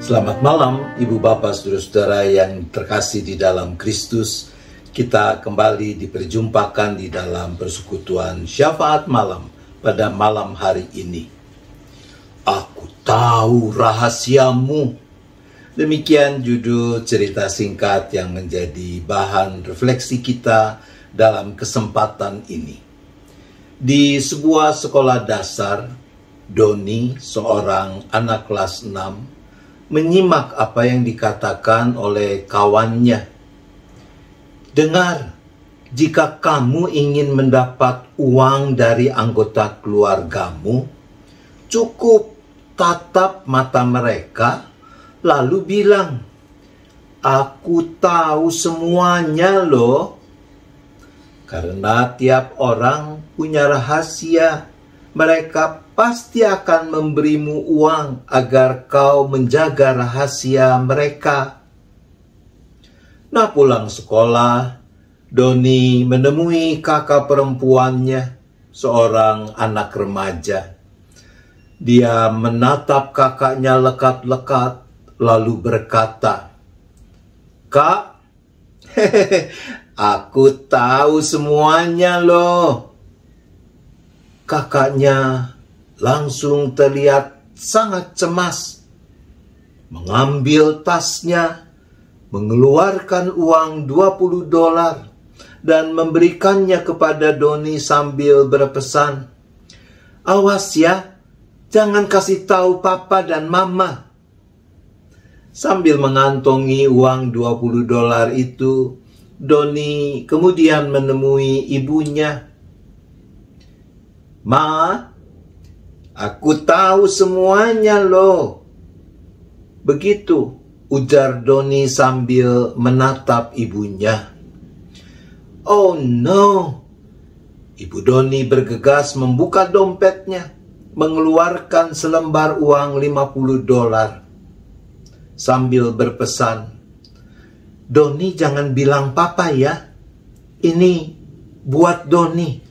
Selamat malam Ibu Bapak Saudara-saudara yang terkasih di dalam Kristus. Kita kembali diperjumpakan di dalam persekutuan syafaat malam pada malam hari ini. Aku tahu rahasiamu. Demikian judul cerita singkat yang menjadi bahan refleksi kita dalam kesempatan ini. Di sebuah sekolah dasar, Doni, seorang anak kelas 6, menyimak apa yang dikatakan oleh kawannya. Dengar, jika kamu ingin mendapat uang dari anggota keluargamu, cukup tatap mata mereka, lalu bilang, "Aku tahu semuanya loh." Karena tiap orang punya rahasia, mereka pasti akan memberimu uang agar kau menjaga rahasia mereka. Nah, pulang sekolah, Doni menemui kakak perempuannya, seorang anak remaja. Dia menatap kakaknya lekat-lekat, lalu berkata, "Kak, aku tahu semuanya loh." Kakaknya langsung terlihat sangat cemas. Mengambil tasnya, mengeluarkan uang $20 dan memberikannya kepada Doni sambil berpesan, "Awas ya, jangan kasih tahu papa dan mama." Sambil mengantongi uang $20 itu, Doni kemudian menemui ibunya. "Ma, aku tahu semuanya loh." Begitu ujar Doni sambil menatap ibunya. "Oh no." Ibu Doni bergegas membuka dompetnya, mengeluarkan selembar uang $50 sambil berpesan, "Doni jangan bilang papa ya. Ini buat Doni,"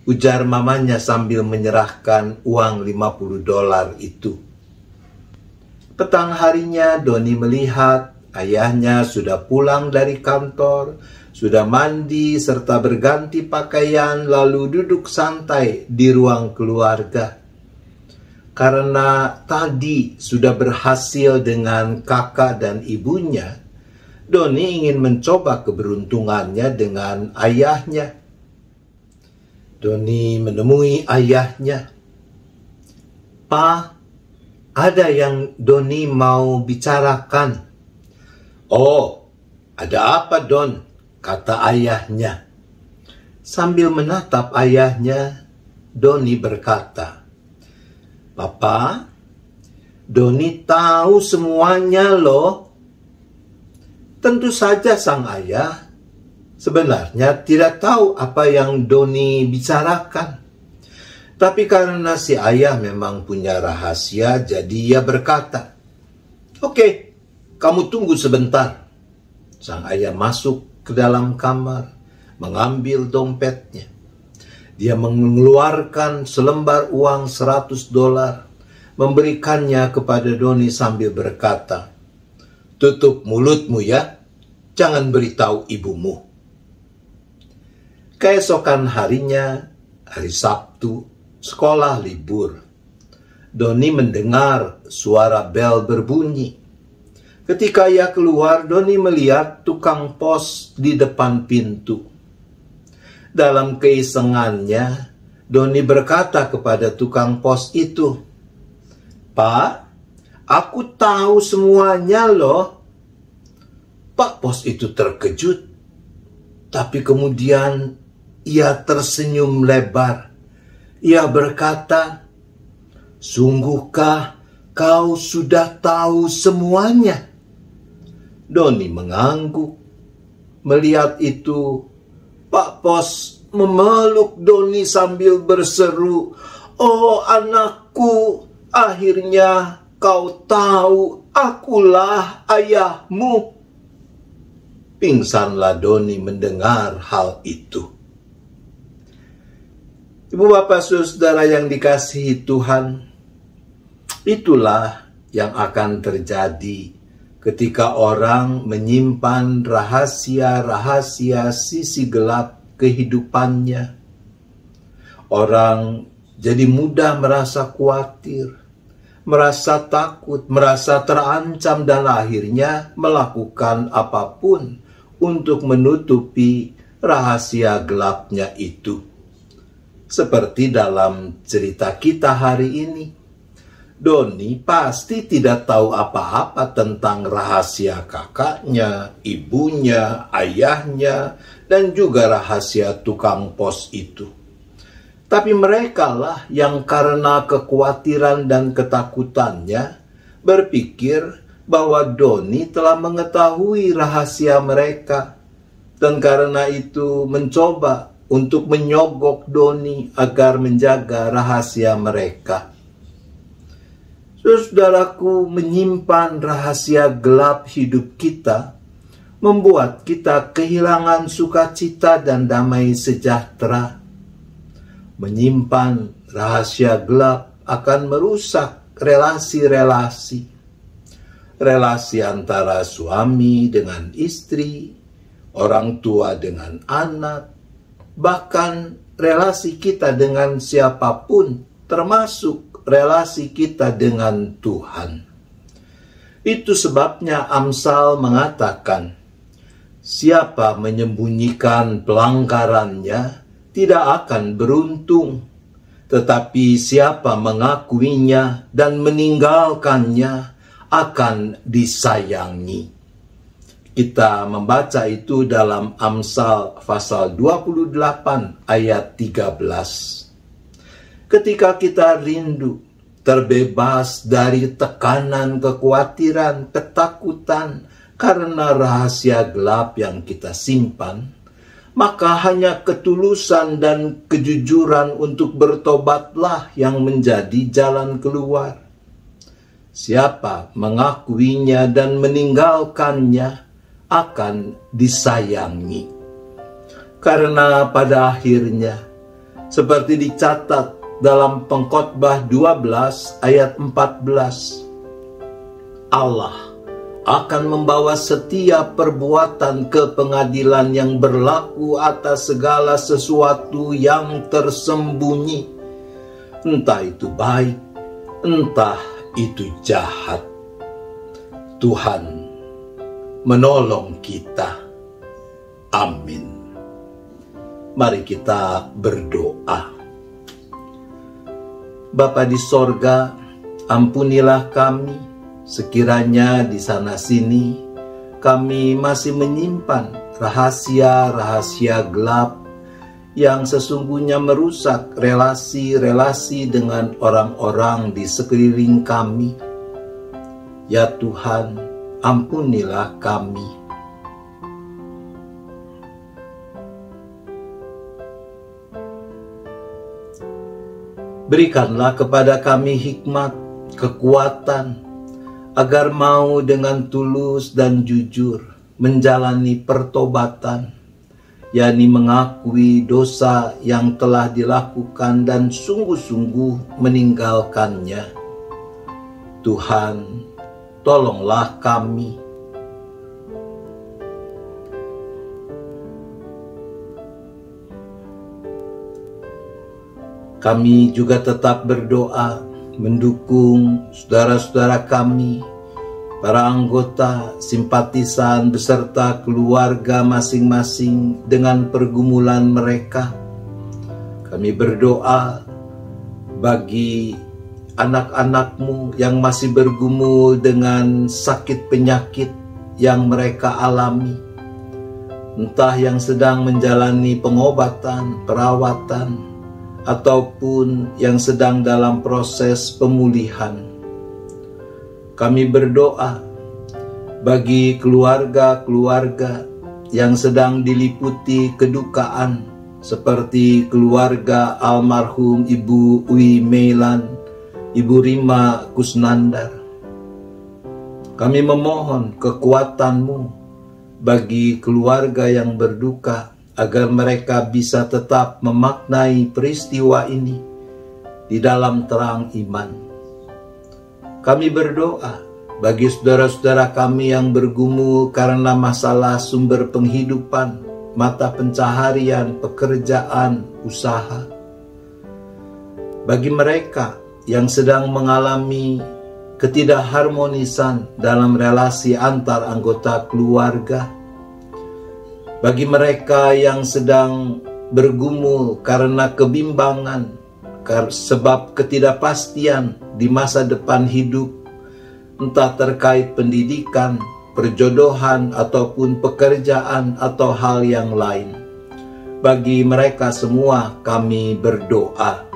ujar mamanya sambil menyerahkan uang $50 itu. Petang harinya Doni melihat ayahnya sudah pulang dari kantor, sudah mandi serta berganti pakaian lalu duduk santai di ruang keluarga. Karena tadi sudah berhasil dengan kakak dan ibunya, Doni ingin mencoba keberuntungannya dengan ayahnya. Doni menemui ayahnya. "Pa, ada yang Doni mau bicarakan." "Oh, ada apa, Don?" kata ayahnya. Sambil menatap ayahnya, Doni berkata, "Papa, Doni tahu semuanya loh." Tentu saja sang ayah sebenarnya tidak tahu apa yang Doni bicarakan. Tapi karena si ayah memang punya rahasia, jadi ia berkata, "Oke, kamu tunggu sebentar." Sang ayah masuk ke dalam kamar, mengambil dompetnya. Dia mengeluarkan selembar uang $100, memberikannya kepada Doni sambil berkata, "Tutup mulutmu ya, jangan beritahu ibumu." Keesokan harinya, hari Sabtu, sekolah libur. Doni mendengar suara bel berbunyi. Ketika ia keluar, Doni melihat tukang pos di depan pintu. Dalam keisengannya, Doni berkata kepada tukang pos itu, "Pak, aku tahu semuanya loh." Pak pos itu terkejut, tapi kemudian ia tersenyum lebar. Ia berkata, "Sungguhkah kau sudah tahu semuanya?" Doni mengangguk. Melihat itu, Pak Pos memeluk Doni sambil berseru, "Oh anakku, akhirnya kau tahu akulah ayahmu." Pingsanlah Doni mendengar hal itu. Ibu bapak saudara yang dikasihi Tuhan, itulah yang akan terjadi ketika orang menyimpan rahasia-rahasia sisi gelap kehidupannya. Orang jadi mudah merasa khawatir, merasa takut, merasa terancam, dan akhirnya melakukan apapun untuk menutupi rahasia gelapnya itu. Seperti dalam cerita kita hari ini, Doni pasti tidak tahu apa-apa tentang rahasia kakaknya, ibunya, ayahnya, dan juga rahasia tukang pos itu. Tapi merekalah yang karena kekhawatiran dan ketakutannya berpikir bahwa Doni telah mengetahui rahasia mereka, dan karena itu mencoba untuk menyogok Doni agar menjaga rahasia mereka. Saudaraku, menyimpan rahasia gelap hidup kita membuat kita kehilangan sukacita dan damai sejahtera. Menyimpan rahasia gelap akan merusak relasi-relasi. Relasi antara suami dengan istri, orang tua dengan anak, bahkan relasi kita dengan siapapun, termasuk relasi kita dengan Tuhan. Itu sebabnya Amsal mengatakan, siapa menyembunyikan pelanggarannya tidak akan beruntung, tetapi siapa mengakuinya dan meninggalkannya akan disayangi. Kita membaca itu dalam Amsal pasal 28 ayat 13. Ketika kita rindu terbebas dari tekanan, kekhawatiran, ketakutan karena rahasia gelap yang kita simpan, maka hanya ketulusan dan kejujuran untuk bertobatlah yang menjadi jalan keluar. Siapa mengakuinya dan meninggalkannya akan disayangi. Karena pada akhirnya, seperti dicatat dalam Pengkhotbah 12 ayat 14, Allah akan membawa setiap perbuatan ke pengadilan yang berlaku atas segala sesuatu yang tersembunyi, entah itu baik, entah itu jahat. Tuhan menolong kita. Amin. Mari kita berdoa. Bapa di sorga, ampunilah kami sekiranya di sana-sini kami masih menyimpan rahasia-rahasia gelap yang sesungguhnya merusak relasi-relasi dengan orang-orang di sekeliling kami. Ya Tuhan, ampunilah kami. Berikanlah kepada kami hikmat, kekuatan, agar mau dengan tulus dan jujur menjalani pertobatan, yakni mengakui dosa yang telah dilakukan dan sungguh-sungguh meninggalkannya. Tuhan, tolonglah kami. Kami juga tetap berdoa mendukung saudara-saudara kami, para anggota, simpatisan, beserta keluarga masing-masing dengan pergumulan mereka. Kami berdoa bagi anak-anak-Mu yang masih bergumul dengan sakit penyakit yang mereka alami, entah yang sedang menjalani pengobatan, perawatan, ataupun yang sedang dalam proses pemulihan. Kami berdoa bagi keluarga-keluarga yang sedang diliputi kedukaan, seperti keluarga almarhum Ibu Wi Meilan, Ibu Rima Kusnandar. Kami memohon kekuatan-Mu bagi keluarga yang berduka, agar mereka bisa tetap memaknai peristiwa ini di dalam terang iman. Kami berdoa bagi saudara-saudara kami yang bergumul karena masalah sumber penghidupan, mata pencaharian, pekerjaan, usaha. Bagi mereka yang sedang mengalami ketidakharmonisan dalam relasi antar anggota keluarga. Bagi mereka yang sedang bergumul karena kebimbangan, sebab ketidakpastian di masa depan hidup, entah terkait pendidikan, perjodohan, ataupun pekerjaan atau hal yang lain. Bagi mereka semua kami berdoa.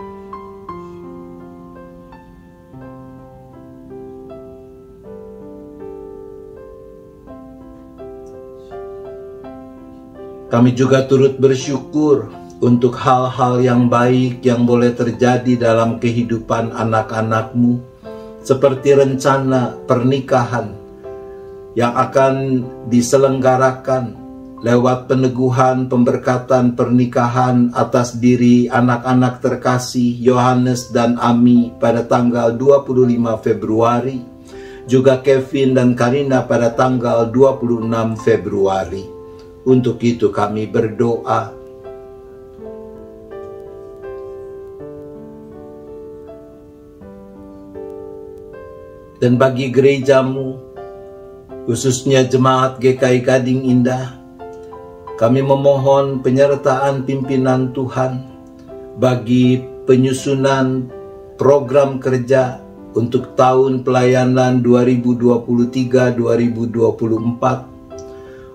Kami juga turut bersyukur untuk hal-hal yang baik yang boleh terjadi dalam kehidupan anak-anak-Mu, seperti rencana pernikahan yang akan diselenggarakan lewat peneguhan pemberkatan pernikahan atas diri anak-anak terkasih Yohanes dan Ami pada tanggal 25 Februari, juga Kevin dan Karina pada tanggal 26 Februari. Untuk itu kami berdoa. Dan bagi gerejamu, khususnya Jemaat GKI Gading Indah, kami memohon penyertaan pimpinan Tuhan bagi penyusunan program kerja untuk tahun pelayanan 2023-2024,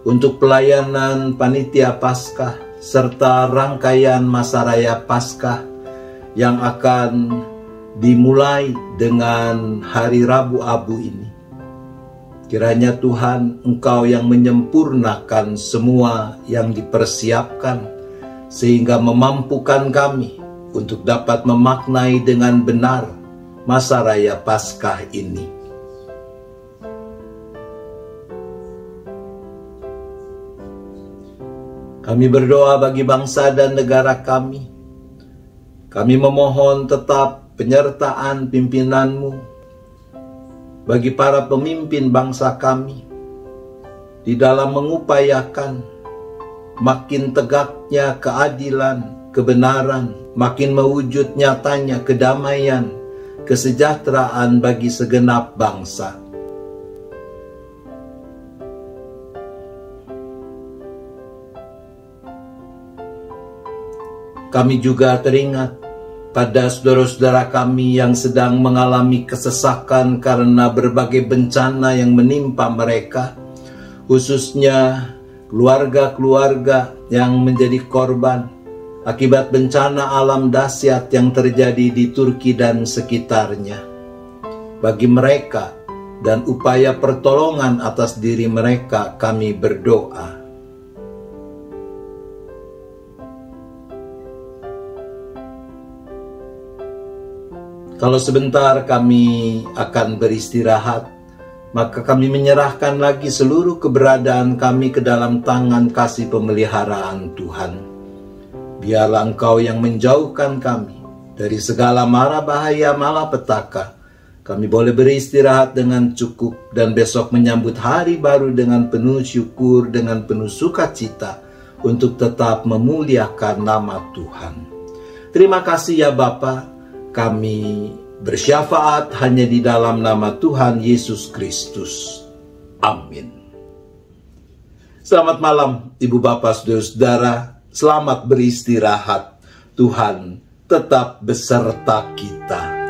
untuk pelayanan Panitia Paskah serta rangkaian Masa Raya Paskah yang akan dimulai dengan hari Rabu Abu ini. Kiranya Tuhan, Engkau yang menyempurnakan semua yang dipersiapkan, sehingga memampukan kami untuk dapat memaknai dengan benar Masa Raya Paskah ini. Kami berdoa bagi bangsa dan negara kami. Kami memohon tetap penyertaan pimpinan-Mu bagi para pemimpin bangsa kami di dalam mengupayakan makin tegaknya keadilan, kebenaran, makin mewujud nyatanya kedamaian, kesejahteraan bagi segenap bangsa. Kami juga teringat pada saudara-saudara kami yang sedang mengalami kesesakan karena berbagai bencana yang menimpa mereka, khususnya keluarga-keluarga yang menjadi korban akibat bencana alam dahsyat yang terjadi di Turki dan sekitarnya. Bagi mereka dan upaya pertolongan atas diri mereka, kami berdoa. Kalau sebentar kami akan beristirahat, maka kami menyerahkan lagi seluruh keberadaan kami ke dalam tangan kasih pemeliharaan Tuhan. Biarlah Engkau yang menjauhkan kami dari segala mara bahaya malapetaka. Kami boleh beristirahat dengan cukup dan besok menyambut hari baru dengan penuh syukur, dengan penuh sukacita untuk tetap memuliakan nama Tuhan. Terima kasih ya Bapa. Kami bersyafaat hanya di dalam nama Tuhan Yesus Kristus. Amin. Selamat malam Ibu Bapak Saudara-saudara. Selamat beristirahat. Tuhan tetap beserta kita.